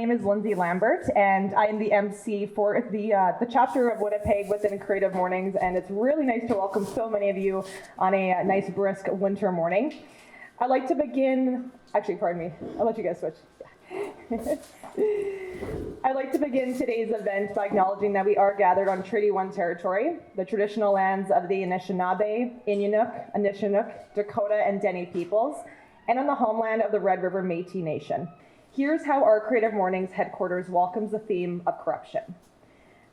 name is Lindsay Lambert, and I am the MC for the chapter of Winnipeg within Creative Mornings, and it's really nice to welcome so many of you on a nice, brisk winter morning. I'd like to begin, actually, pardon me, I'll let you guys switch. I'd like to begin today's event by acknowledging that we are gathered on Treaty 1 territory, the traditional lands of the Anishinaabe, Inukjuit, Anishinaabeg, Dakota, and Dene peoples, and on the homeland of the Red River Métis Nation. Here's how our Creative Mornings headquarters welcomes the theme of corruption.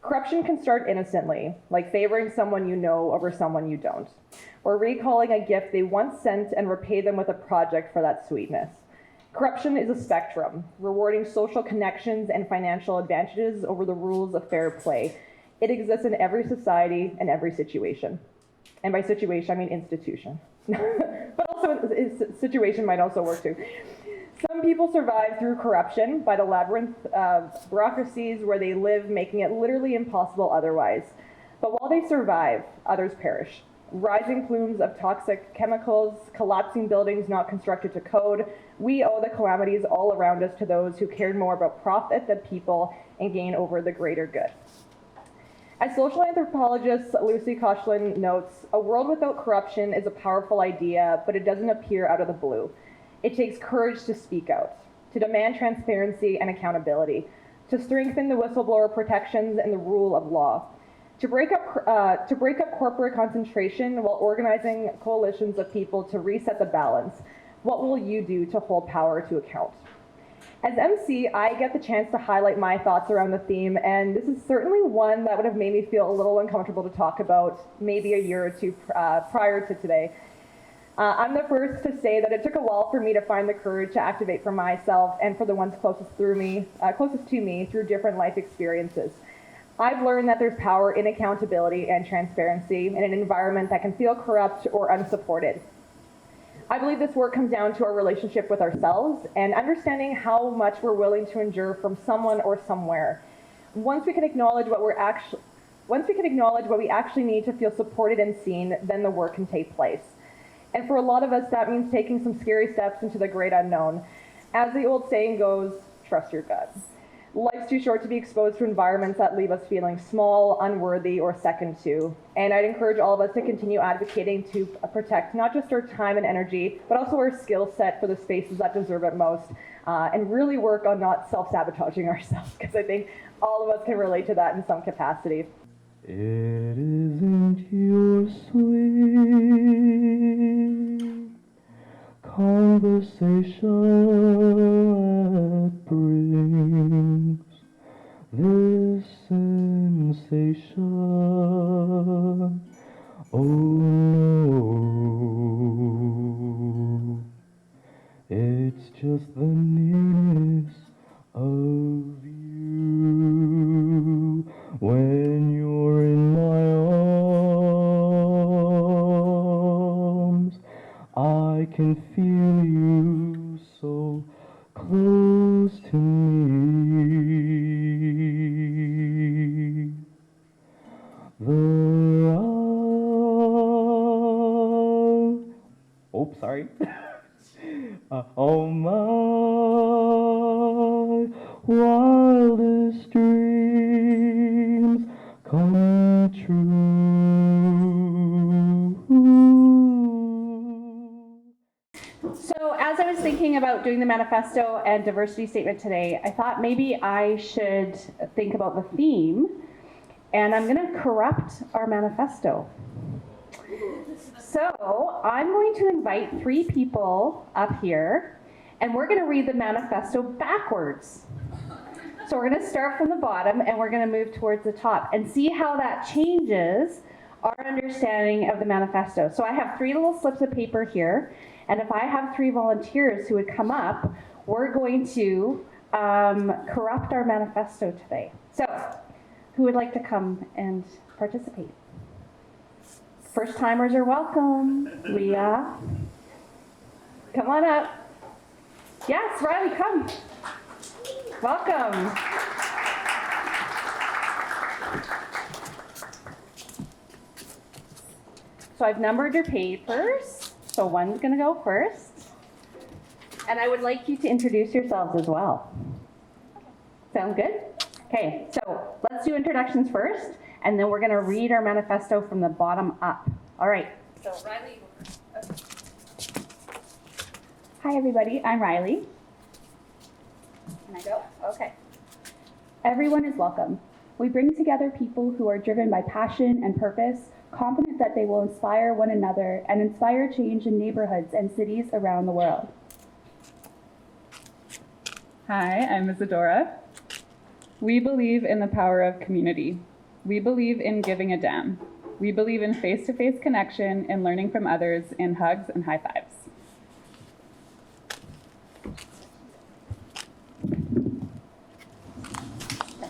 Corruption can start innocently, like favoring someone you know over someone you don't, or recalling a gift they once sent and repay them with a project for that sweetness. Corruption is a spectrum, rewarding social connections and financial advantages over the rules of fair play. It exists in every society and every situation. And by situation, I mean institution. But also, situation might also work too. Some people survive through corruption by the labyrinth of bureaucracies where they live, making it literally impossible otherwise. But while they survive, others perish. Rising plumes of toxic chemicals, collapsing buildings not constructed to code, we owe the calamities all around us to those who cared more about profit than people and gain over the greater good. As social anthropologist Lucy Koechlin notes, a world without corruption is a powerful idea, but it doesn't appear out of the blue. It takes courage to speak out, to demand transparency and accountability, to strengthen the whistleblower protections and the rule of law, to break up corporate concentration while organizing coalitions of people to reset the balance. What will you do to hold power to account? As MC, I get the chance to highlight my thoughts around the theme, and this is certainly one that would have made me feel a little uncomfortable to talk about maybe a year or two prior to today. I'm the first to say that it took a while for me to find the courage to activate for myself and for the ones closest to me through different life experiences. I've learned that there's power in accountability and transparency in an environment that can feel corrupt or unsupported. I believe this work comes down to our relationship with ourselves and understanding how much we're willing to endure from someone or somewhere. Once we can acknowledge what we actually need to feel supported and seen, then the work can take place. And for a lot of us, that means taking some scary steps into the great unknown. As the old saying goes, trust your gut. Life's too short to be exposed to environments that leave us feeling small, unworthy, or second to. And I'd encourage all of us to continue advocating to protect not just our time and energy, but also our skill set for the spaces that deserve it most, and really work on not self-sabotaging ourselves, because I think all of us can relate to that in some capacity. It isn't your sweet conversation that brings this sensation. Oh no, it's just the nearness of you when you're in my arms. I can feel you so close to me. Sorry. Oh my wildest dreams come true. So as I was thinking about doing the manifesto and diversity statement today, I thought maybe I should think about the theme, and I'm going to corrupt our manifesto. So I'm going to invite 3 people up here, and we're going to read the manifesto backwards. So we're going to start from the bottom, and we're going to move towards the top and see how that changes our understanding of the manifesto. So I have 3 little slips of paper here, and if I have 3 volunteers who would come up, we're going to corrupt our manifesto today. So who would like to come and participate? First timers are welcome. Leah, come on up. Yes, Riley, come. Welcome. So I've numbered your papers. So one's going to go first. And I would like you to introduce yourselves as well. Sound good? Okay, so let's do introductions first, and then we're going to read our manifesto from the bottom up. All right. So Riley. Hi everybody, I'm Riley. Can I go? Okay. Everyone is welcome. We bring together people who are driven by passion and purpose, confident that they will inspire one another and inspire change in neighborhoods and cities around the world. Hi, I'm Isadora. We believe in the power of community. We believe in giving a damn. We believe in face-to-face connection and learning from others in hugs and high fives.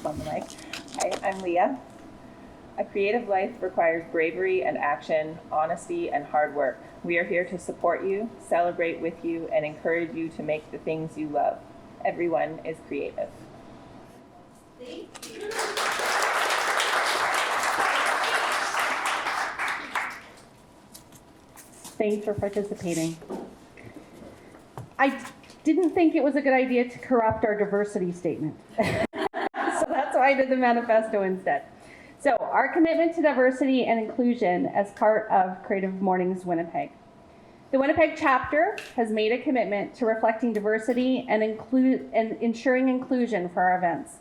On the mic. Hi, I'm Leah. A creative life requires bravery and action, honesty and hard work. We are here to support you, celebrate with you, and encourage you to make the things you love. Everyone is creative. Thanks for participating. I didn't think it was a good idea to corrupt our diversity statement. So that's why I did the manifesto instead. So our commitment to diversity and inclusion as part of Creative Mornings Winnipeg. The Winnipeg chapter has made a commitment to reflecting diversity and ensuring inclusion for our events.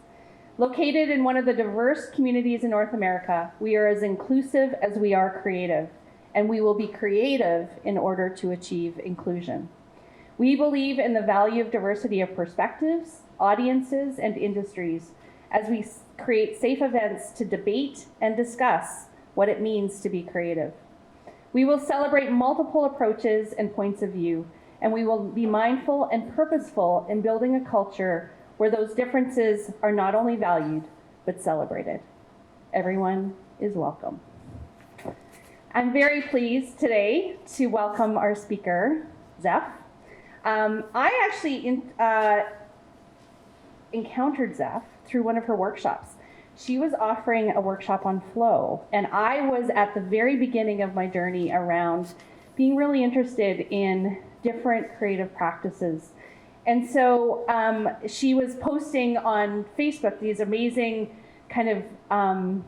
Located in one of the diverse communities in North America, we are as inclusive as we are creative, and we will be creative in order to achieve inclusion. We believe in the value of diversity of perspectives, audiences, and industries as we create safe events to debate and discuss what it means to be creative. We will celebrate multiple approaches and points of view, and we will be mindful and purposeful in building a culture where those differences are not only valued, but celebrated. Everyone is welcome. I'm very pleased today to welcome our speaker, Zeph. I actually encountered Zeph through one of her workshops. She was offering a workshop on flow, and I was at the very beginning of my journey around being really interested in different creative practices. And so she was posting on Facebook these amazing kind of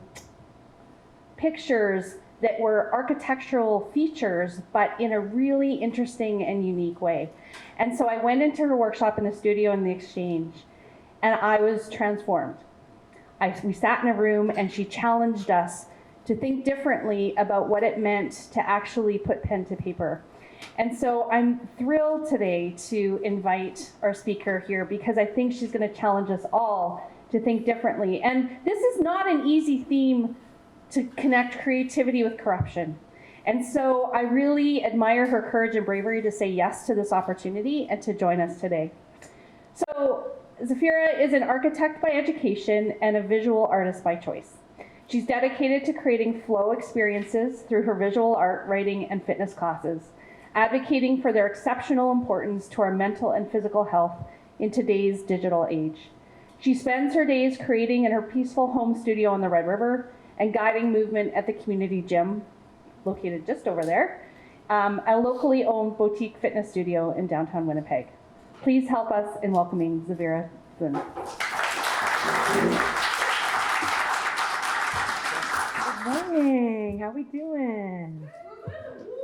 pictures that were architectural features, but in a really interesting and unique way. And so I went into her workshop in the studio in the Exchange, and I was transformed. We sat in a room and she challenged us to think differently about what it meant to actually put pen to paper. And so I'm thrilled today to invite our speaker here because I think she's going to challenge us all to think differently. And this is not an easy theme to connect creativity with corruption. And so I really admire her courage and bravery to say yes to this opportunity and to join us today. So Zephyra is an architect by education and a visual artist by choice. She's dedicated to creating flow experiences through her visual art, writing, and fitness classes, advocating for their exceptional importance to our mental and physical health in today's digital age. She spends her days creating in her peaceful home studio on the Red River and guiding movement at the community gym, located just over there, a locally owned boutique fitness studio in downtown Winnipeg. Please help us in welcoming Zephyra Vun. Good morning. How we doing?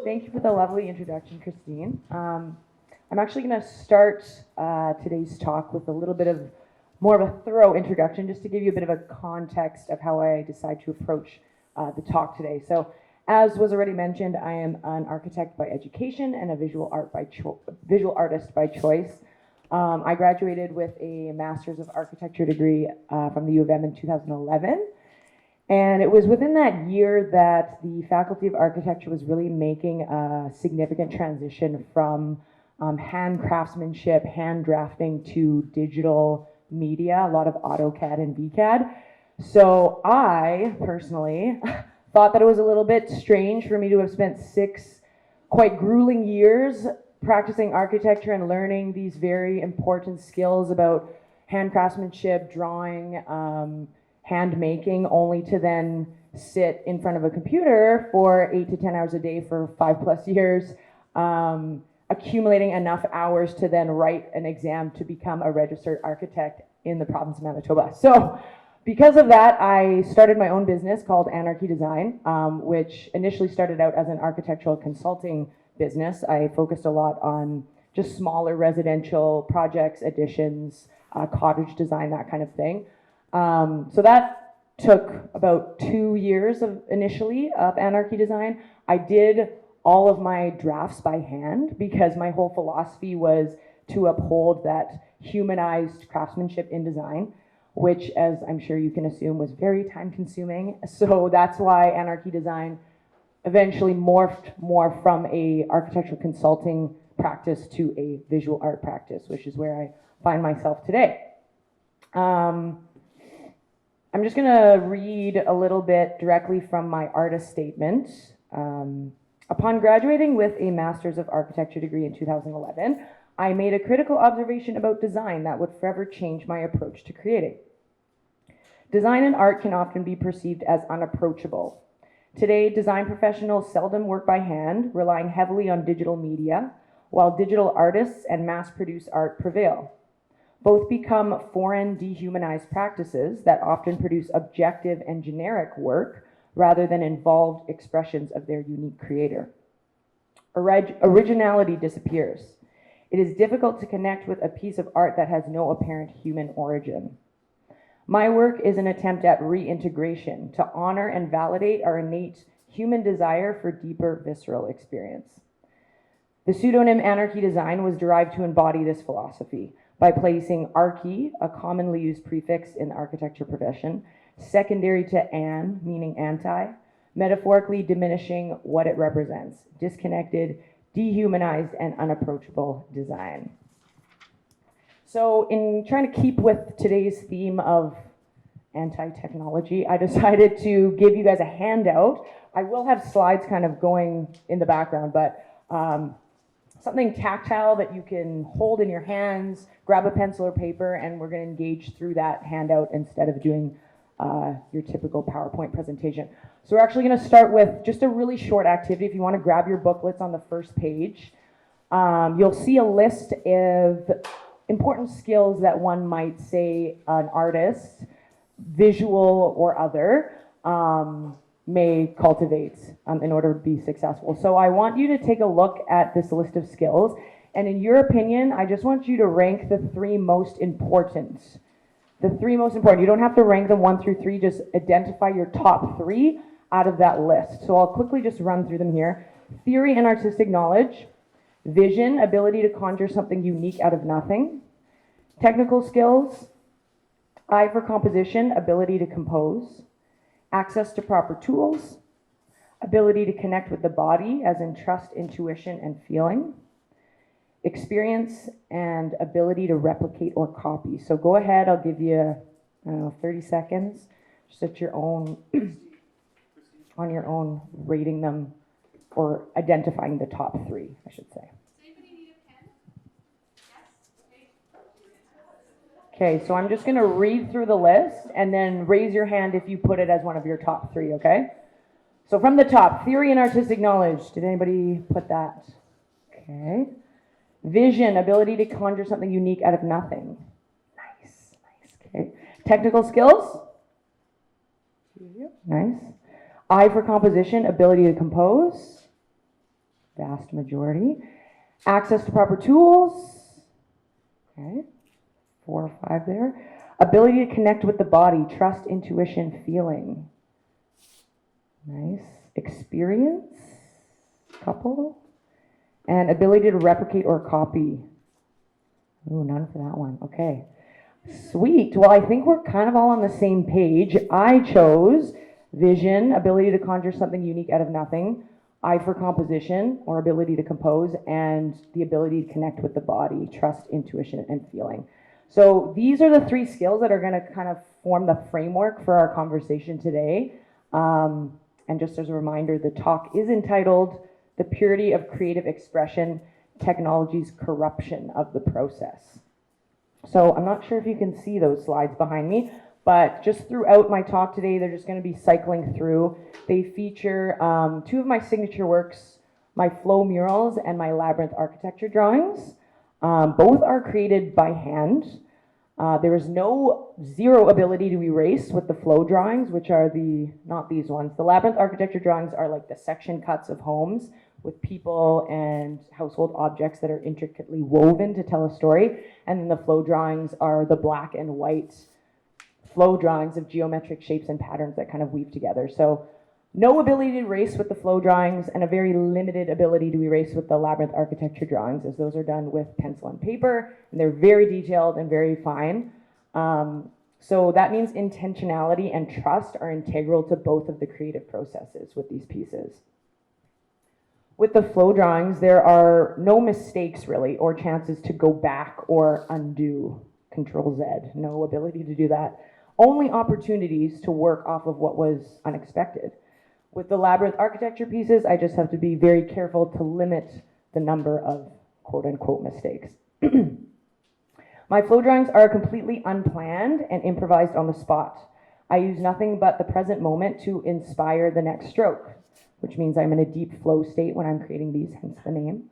Thank you for the lovely introduction, Christine. I'm actually going to start today's talk with a little bit of more of a thorough introduction, just to give you a bit of a context of how I decide to approach the talk today. So, as was already mentioned, I am an architect by education and a visual artist by choice. I graduated with a Master's of Architecture degree from the U of M in 2011. And it was within that year that the Faculty of Architecture was really making a significant transition from hand craftsmanship, hand drafting to digital media, a lot of AutoCAD and VCAD. So I personally thought that it was a little bit strange for me to have spent 6 quite grueling years practicing architecture and learning these very important skills about hand craftsmanship, drawing, hand making, only to then sit in front of a computer for 8 to 10 hours a day for 5+ years, accumulating enough hours to then write an exam to become a registered architect in the province of Manitoba. So because of that, I started my own business called Anarchy Design, which initially started out as an architectural consulting business. I focused a lot on just smaller residential projects, additions, cottage design, that kind of thing. So that took about 2 years initially of Anarchy Design. I did all of my drafts by hand because my whole philosophy was to uphold that humanized craftsmanship in design, which, as I'm sure you can assume, was very time consuming. So that's why Anarchy Design eventually morphed more from a architectural consulting practice to a visual art practice, which is where I find myself today. I'm just gonna read a little bit directly from my artist statement. Upon graduating with a Master's of Architecture degree in 2011, I made a critical observation about design that would forever change my approach to creating. Design and art can often be perceived as unapproachable. Today, design professionals seldom work by hand, relying heavily on digital media, while digital artists and mass-produced art prevail. Both become foreign, dehumanized practices that often produce objective and generic work rather than involved expressions of their unique creator. Originality disappears. It is difficult to connect with a piece of art that has no apparent human origin. My work is an attempt at reintegration to honor and validate our innate human desire for deeper visceral experience. The pseudonym Anarchy Design was derived to embody this philosophy by placing archy, a commonly used prefix in the architecture profession, secondary to an, meaning anti, metaphorically diminishing what it represents: disconnected, dehumanized, and unapproachable design. So in trying to keep with today's theme of anti-technology, I decided to give you guys a handout. I will have slides kind of going in the background, but something tactile that you can hold in your hands, grab a pencil or paper, and we're going to engage through that handout instead of doing your typical PowerPoint presentation. So we're actually going to start with just a really short activity. If you want to grab your booklets on the first page, you'll see a list of important skills that one might say an artist, visual or other, may cultivate in order to be successful. So I want you to take a look at this list of skills, and in your opinion, I just want you to rank the three most important. The three most important. You don't have to rank them 1 through 3, just identify your top 3 out of that list. So I'll quickly just run through them here. Theory and artistic knowledge, vision, ability to conjure something unique out of nothing, technical skills, eye for composition, ability to compose, access to proper tools, ability to connect with the body, as in trust, intuition, and feeling, experience, and ability to replicate or copy. So go ahead, I'll give you, I don't know, 30 seconds, just at your own, on your own, rating them or identifying the top 3, I should say. Okay, so I'm just going to read through the list and then raise your hand if you put it as one of your top 3, okay? So from the top, theory and artistic knowledge. Did anybody put that? Okay. Vision, ability to conjure something unique out of nothing. Nice, nice, okay. Technical skills. Nice. Eye for composition, ability to compose. Vast majority. Access to proper tools. Okay. 4 or 5 there. Ability to connect with the body, trust, intuition, feeling. Nice. Experience, couple. And ability to replicate or copy. Ooh, none for that one. Okay. Sweet. Well, I think we're kind of all on the same page. I chose vision, ability to conjure something unique out of nothing, eye for composition or ability to compose, and the ability to connect with the body, trust, intuition, and feeling. So these are the 3 skills that are going to kind of form the framework for our conversation today. And just as a reminder, the talk is entitled "The Purity of Creative Expression, Technology's Corruption of the Process." So I'm not sure if you can see those slides behind me, but just throughout my talk today, they're just going to be cycling through. They feature 2 of my signature works, my flow murals and my labyrinth architecture drawings. Both are created by hand. There is zero ability to erase with the flow drawings, which are not these ones. The labyrinth architecture drawings are like the section cuts of homes with people and household objects that are intricately woven to tell a story. And then the flow drawings are the black and white flow drawings of geometric shapes and patterns that kind of weave together. So no ability to erase with the flow drawings and a very limited ability to erase with the labyrinth architecture drawings, as those are done with pencil and paper, and they're very detailed and very fine. So that means intentionality and trust are integral to both of the creative processes with these pieces. With the flow drawings, there are no mistakes really, or chances to go back or undo. Control Z, no ability to do that. Only opportunities to work off of what was unexpected. With the labyrinth architecture pieces, I just have to be very careful to limit the number of quote unquote mistakes. My flow drawings are completely unplanned and improvised on the spot. I use nothing but the present moment to inspire the next stroke, which means I'm in a deep flow state when I'm creating these, hence the name.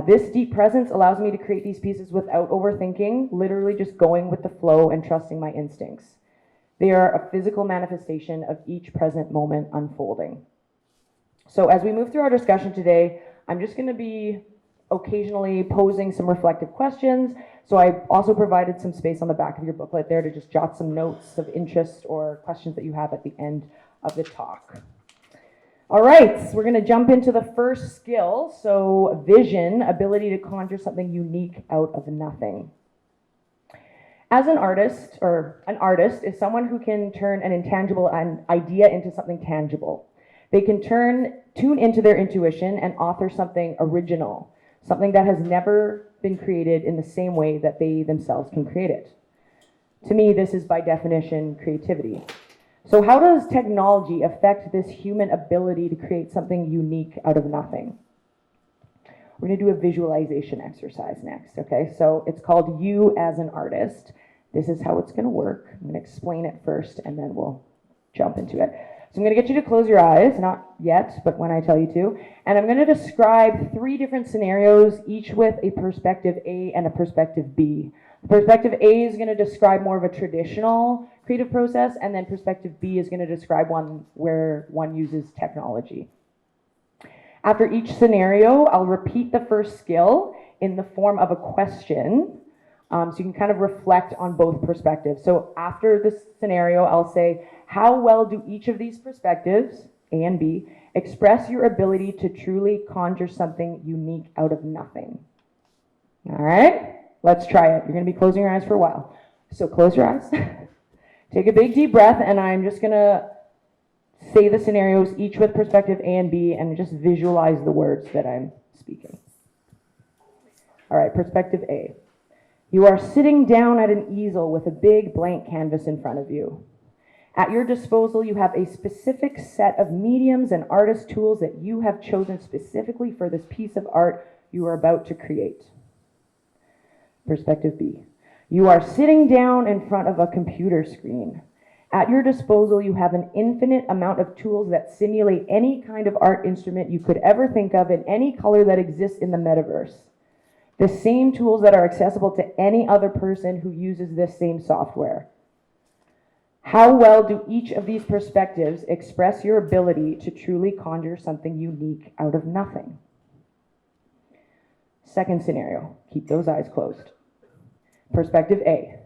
This deep presence allows me to create these pieces without overthinking, literally just going with the flow and trusting my instincts. They are a physical manifestation of each present moment unfolding. So as we move through our discussion today, I'm just going to be occasionally posing some reflective questions. So I also provided some space on the back of your booklet there to just jot some notes of interest or questions that you have at the end of the talk. All right, so we're going to jump into the first skill. So vision, ability to conjure something unique out of nothing. As an artist is someone who can turn an intangible idea into something tangible. They can tune into their intuition and author something original, something that has never been created in the same way that they themselves can create it. To me, this is by definition creativity. So how does technology affect this human ability to create something unique out of nothing? We're going to do a visualization exercise next, okay? So it's called You as an Artist. This is how it's going to work. I'm going to explain it first, and then we'll jump into it. So I'm going to get you to close your eyes, not yet, but when I tell you to. And I'm going to describe 3 different scenarios, each with a perspective A and a perspective B. Perspective A is going to describe more of a traditional creative process, and then perspective B is going to describe one where one uses technology. After each scenario, I'll repeat the first skill in the form of a question, so you can kind of reflect on both perspectives. So after this scenario, I'll say, how well do each of these perspectives, A and B, express your ability to truly conjure something unique out of nothing? All right, let's try it. You're going to be closing your eyes for a while. So close your eyes, take a big deep breath, and I'm just going to say the scenarios, each with perspective A and B, and just visualize the words that I'm speaking. All right, perspective A. You are sitting down at an easel with a big blank canvas in front of you. At your disposal, you have a specific set of mediums and artist tools that you have chosen specifically for this piece of art you are about to create. Perspective B. You are sitting down in front of a computer screen. At your disposal, you have an infinite amount of tools that simulate any kind of art instrument you could ever think of in any color that exists in the metaverse. The same tools that are accessible to any other person who uses this same software. How well do each of these perspectives express your ability to truly conjure something unique out of nothing? Second scenario, keep those eyes closed. Perspective A.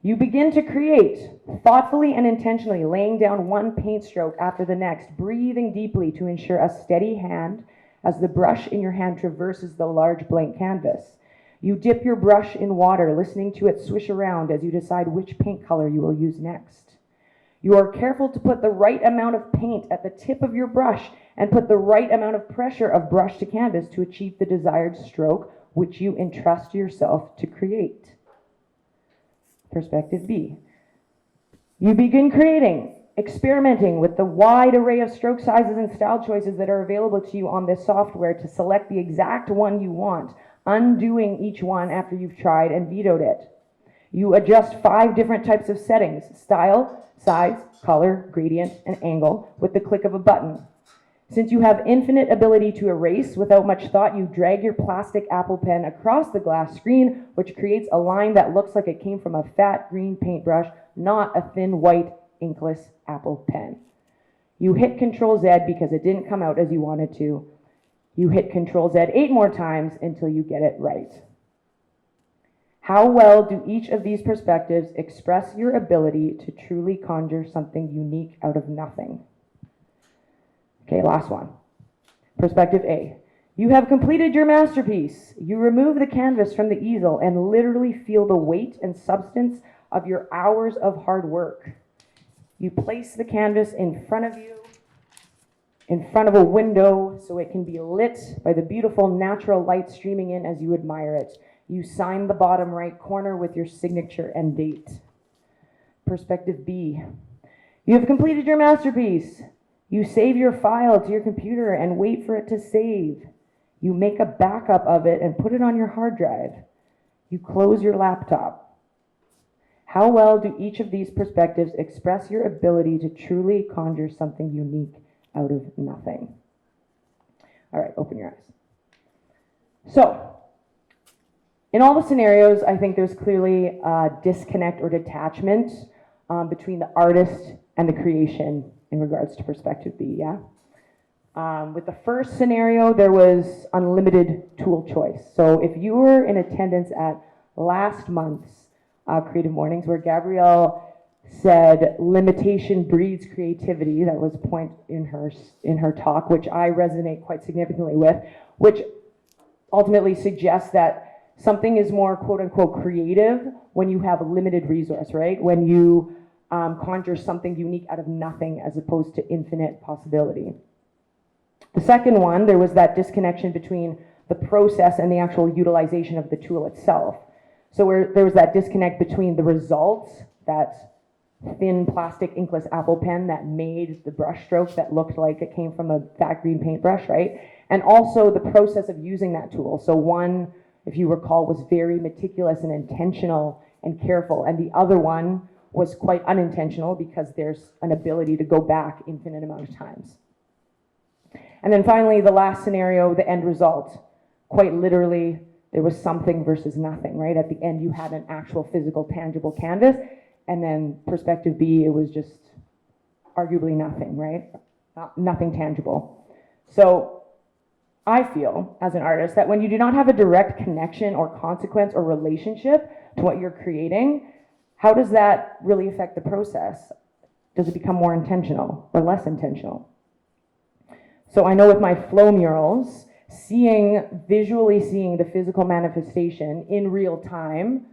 You begin to create, thoughtfully and intentionally laying down one paint stroke after the next, breathing deeply to ensure a steady hand as the brush in your hand traverses the large blank canvas. You dip your brush in water, listening to it swish around as you decide which paint color you will use next. You are careful to put the right amount of paint at the tip of your brush and put the right amount of pressure of brush to canvas to achieve the desired stroke, which you entrust yourself to create. Perspective B. You begin creating, experimenting with the wide array of stroke sizes and style choices that are available to you on this software to select the exact one you want, undoing each one after you've tried and vetoed it. You adjust 5 different types of settings: style, size, color, gradient, and angle with the click of a button. Since you have infinite ability to erase without much thought, you drag your plastic Apple Pen across the glass screen, which creates a line that looks like it came from a fat green paintbrush, not a thin white inkless Apple Pen. You hit Control Z because it didn't come out as you wanted to. You hit Control Z 8 more times until you get it right. How well do each of these perspectives express your ability to truly conjure something unique out of nothing? Okay, last one. Perspective A. You have completed your masterpiece. You remove the canvas from the easel and literally feel the weight and substance of your hours of hard work. You place the canvas in front of you, in front of a window, so it can be lit by the beautiful natural light streaming in as you admire it. You sign the bottom right corner with your signature and date. Perspective B. You have completed your masterpiece. You save your file to your computer and wait for it to save. You make a backup of it and put it on your hard drive. You close your laptop. How well do each of these perspectives express your ability to truly conjure something unique out of nothing? All right, open your eyes. So, in all the scenarios, I think there's clearly a disconnect or detachment between the artist and the creation in regards to perspective B, yeah? With the first scenario, there was unlimited tool choice. So if you were in attendance at last month's Creative Mornings, where Gabrielle said limitation breeds creativity, that was a point in her talk, which I resonate quite significantly with, which ultimately suggests that something is more quote unquote creative when you have a limited resource, right? When you conjure something unique out of nothing as opposed to infinite possibility. The second one, there was that disconnection between the process and the actual utilization of the tool itself. So where there was that disconnect between the results, that thin plastic inkless Apple Pen that made the brush stroke that looked like it came from a fat green paintbrush, right? And also the process of using that tool. So one, if you recall, was very meticulous and intentional and careful, and the other one was quite unintentional because there's an ability to go back infinite amount of times. And then finally, the last scenario, the end result. Quite literally, there was something versus nothing, right? At the end, you had an actual physical, tangible canvas, and then perspective B, it was just arguably nothing, right? Nothing tangible. So I feel, as an artist, that when you do not have a direct connection or consequence or relationship to what you're creating, how does that really affect the process? Does it become more intentional or less intentional? So I know with my flow murals, visually seeing the physical manifestation in real time,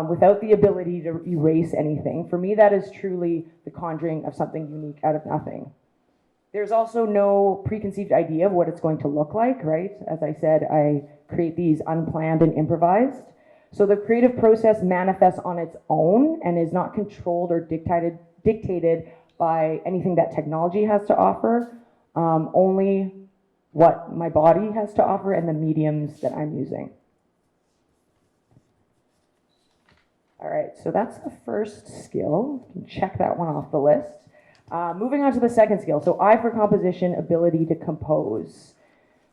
without the ability to erase anything, for me that is truly the conjuring of something unique out of nothing. There's also no preconceived idea of what it's going to look like, right? As I said, I create these unplanned and improvised. So the creative process manifests on its own and is not controlled or dictated by anything that technology has to offer, only what my body has to offer and the mediums that I'm using. All right, so that's the first skill. You can check that one off the list. Moving on to the second skill. So I for composition, ability to compose.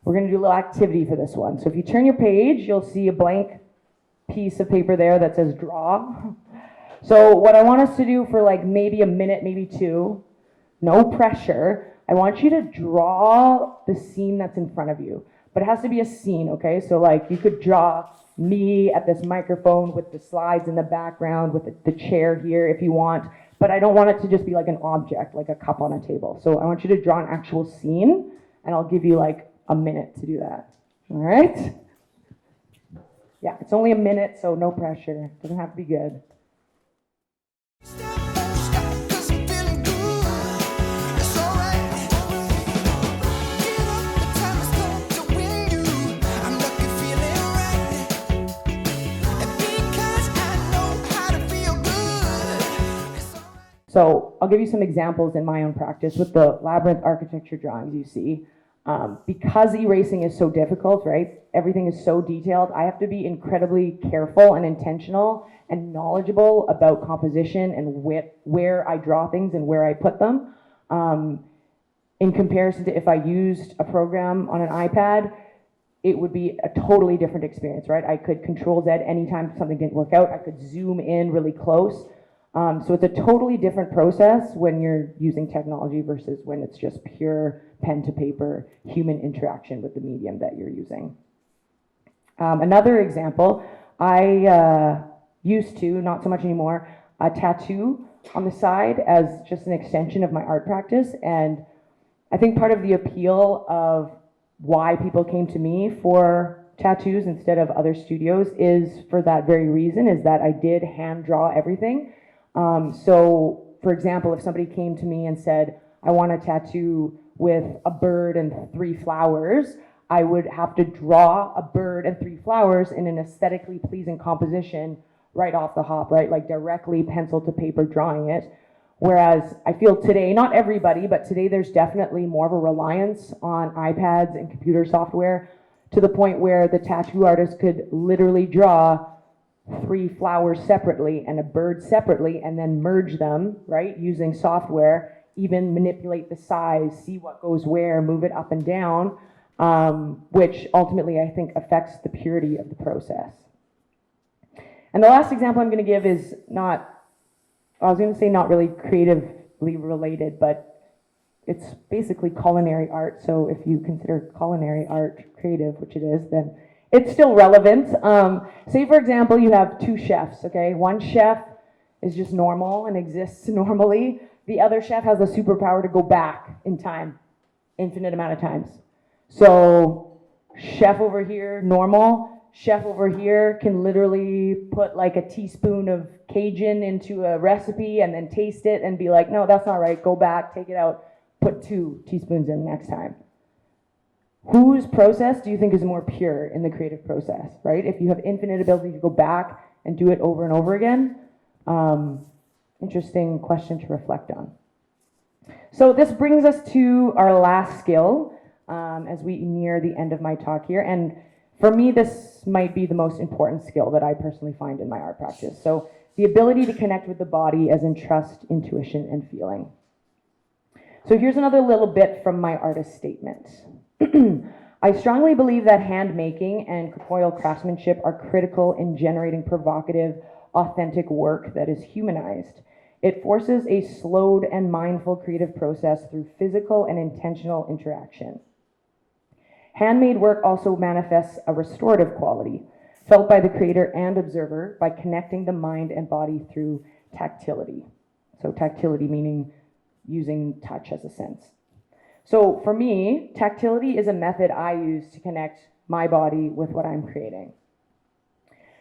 We're gonna do a little activity for this one. So if you turn your page, you'll see a blank piece of paper there that says draw. So what I want us to do for like maybe a minute, maybe two, no pressure, I want you to draw the scene that's in front of you. But it has to be a scene, okay? So like you could draw me at this microphone with the slides in the background, with the chair here if you want, but I don't want it to just be like an object, like a cup on a table. So I want you to draw an actual scene, and I'll give you like a minute to do that. All right? Yeah, it's only a minute, so no pressure. Doesn't have to be good. So I'll give you some examples in my own practice with the labyrinth architecture drawings you see. Because erasing is so difficult, right? Everything is so detailed. I have to be incredibly careful and intentional and knowledgeable about composition and where I draw things and where I put them. in comparison to if I used a program on an iPad, it would be a totally different experience, right? I could Control Z anytime something didn't work out. I could zoom in really close. So it's a totally different process when you're using technology versus when it's just pure pen to paper human interaction with the medium that you're using. Another example, I used to, not so much anymore, a tattoo on the side as just an extension of my art practice. And I think part of the appeal of why people came to me for tattoos instead of other studios is for that very reason, is that I did hand draw everything. So for example, if somebody came to me and said, I want a tattoo with a bird and 3 flowers, I would have to draw a bird and 3 flowers in an aesthetically pleasing composition right off the hop, right? Like directly pencil to paper drawing it. Whereas I feel today, not everybody, but today there's definitely more of a reliance on iPads and computer software to the point where the tattoo artist could literally draw 3 flowers separately and a bird separately and then merge them, right? Using software, even manipulate the size, see what goes where, move it up and down, which ultimately I think affects the purity of the process. And the last example I'm going to give is not, I was going to say not really creatively related, but it's basically culinary art. So if you consider culinary art creative, which it is, then it's still relevant. Say, for example, you have 2 chefs, okay? One chef is just normal and exists normally. The other chef has a superpower to go back in time, infinite amount of times. So chef over here, normal. Chef over here can literally put like a teaspoon of Cajun into a recipe and then taste it and be like, no, that's not right. Go back, take it out, put 2 teaspoons in next time. Whose process do you think is more pure in the creative process, right? If you have infinite ability to go back and do it over and over again, interesting question to reflect on. So this brings us to our last skill as we near the end of my talk here. And for me, this might be the most important skill that I personally find in my art practice. So the ability to connect with the body as in trust, intuition, and feeling. So here's another little bit from my artist statement. I strongly believe that hand making and corporeal craftsmanship are critical in generating provocative, authentic work that is humanized. It forces a slowed and mindful creative process through physical and intentional interaction. Handmade work also manifests a restorative quality, felt by the creator and observer by connecting the mind and body through tactility. So tactility meaning using touch as a sense. So for me, tactility is a method I use to connect my body with what I'm creating.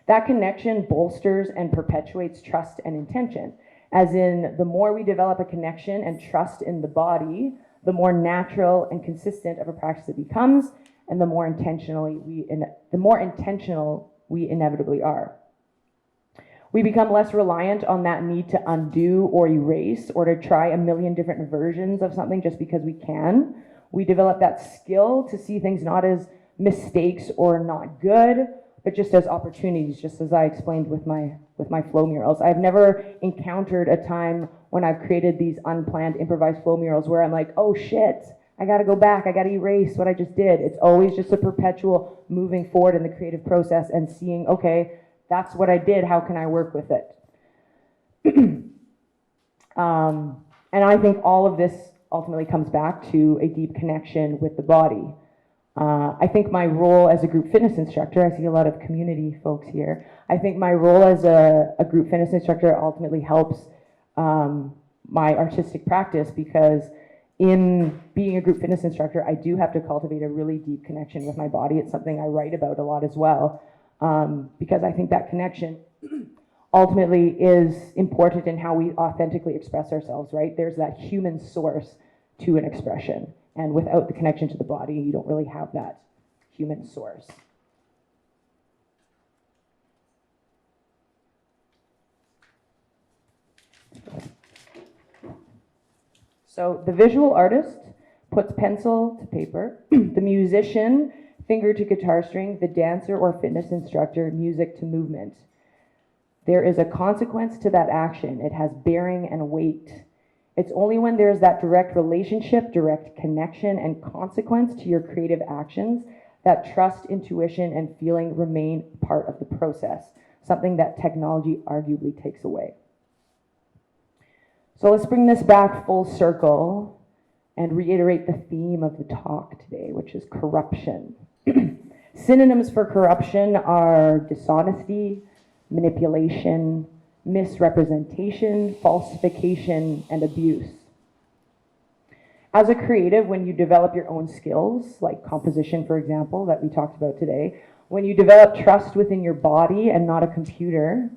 That connection bolsters and perpetuates trust and intention, as in the more we develop a connection and trust in the body, the more natural and consistent of a practice it becomes, and the more intentional we inevitably are. We become less reliant on that need to undo or erase or to try a million different versions of something just because we can. We develop that skill to see things not as mistakes or not good, but just as opportunities, just as I explained with my flow murals. I've never encountered a time when I've created these unplanned improvised flow murals where I'm like, oh shit, I gotta go back, I gotta erase what I just did. It's always just a perpetual moving forward in the creative process and seeing, okay, that's what I did, how can I work with it? And I think all of this ultimately comes back to a deep connection with the body. I think my role as a group fitness instructor, I see a lot of community folks here. I think my role as a group fitness instructor ultimately helps my artistic practice, because in being a group fitness instructor, I do have to cultivate a really deep connection with my body. It's something I write about a lot as well, because I think that connection ultimately is important in how we authentically express ourselves, right? There's that human source to an expression. And without the connection to the body, you don't really have that human source. So the visual artist puts pencil to paper, the musician, finger to guitar string, the dancer or fitness instructor, music to movement. There is a consequence to that action. It has bearing and weight. It's only when there's that direct relationship, direct connection, and consequence to your creative actions that trust, intuition, and feeling remain part of the process, something that technology arguably takes away. So let's bring this back full circle and reiterate the theme of the talk today, which is corruption. Synonyms for corruption are dishonesty, manipulation, misrepresentation, falsification, and abuse. As a creative, when you develop your own skills, like composition, for example, that we talked about today, when you develop trust within your body and not a computer,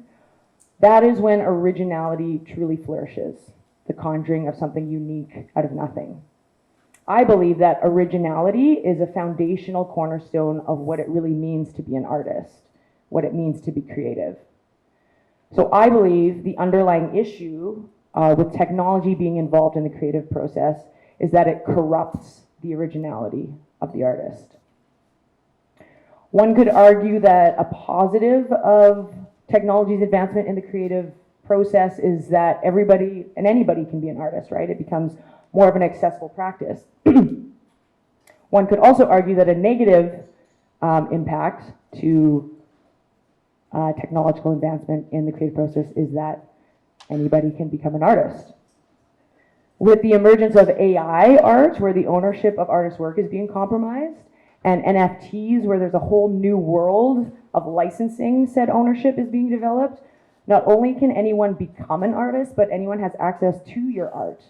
that is when originality truly flourishes, the conjuring of something unique out of nothing. I believe that originality is a foundational cornerstone of what it really means to be an artist, what it means to be creative. So I believe the underlying issue with technology being involved in the creative process is that it corrupts the originality of the artist. One could argue that a positive of technology's advancement in the creative process is that everybody and anybody can be an artist, right? It becomes more of an accessible practice. One could also argue that a negative impact to technological advancement in the creative process is that anybody can become an artist. With the emergence of AI art, where the ownership of artists' work is being compromised, and NFTs, where there's a whole new world of licensing said ownership is being developed, not only can anyone become an artist, but anyone has access to your art.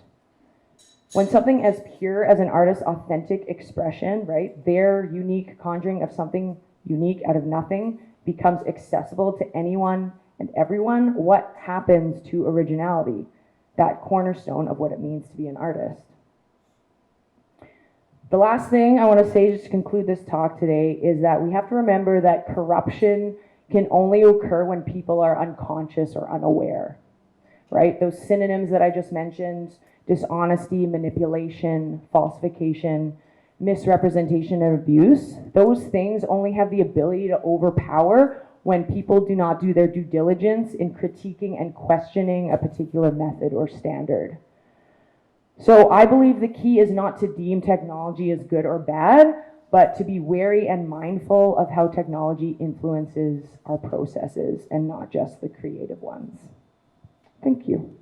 When something as pure as an artist's authentic expression, right, their unique conjuring of something unique out of nothing becomes accessible to anyone and everyone, what happens to originality, that cornerstone of what it means to be an artist? The last thing I want to say, just to conclude this talk today, is that we have to remember that corruption can only occur when people are unconscious or unaware, right? Those synonyms that I just mentioned, dishonesty, manipulation, falsification, misrepresentation, and abuse, those things only have the ability to overpower when people do not do their due diligence in critiquing and questioning a particular method or standard. So I believe the key is not to deem technology as good or bad, but to be wary and mindful of how technology influences our processes and not just the creative ones. Thank you.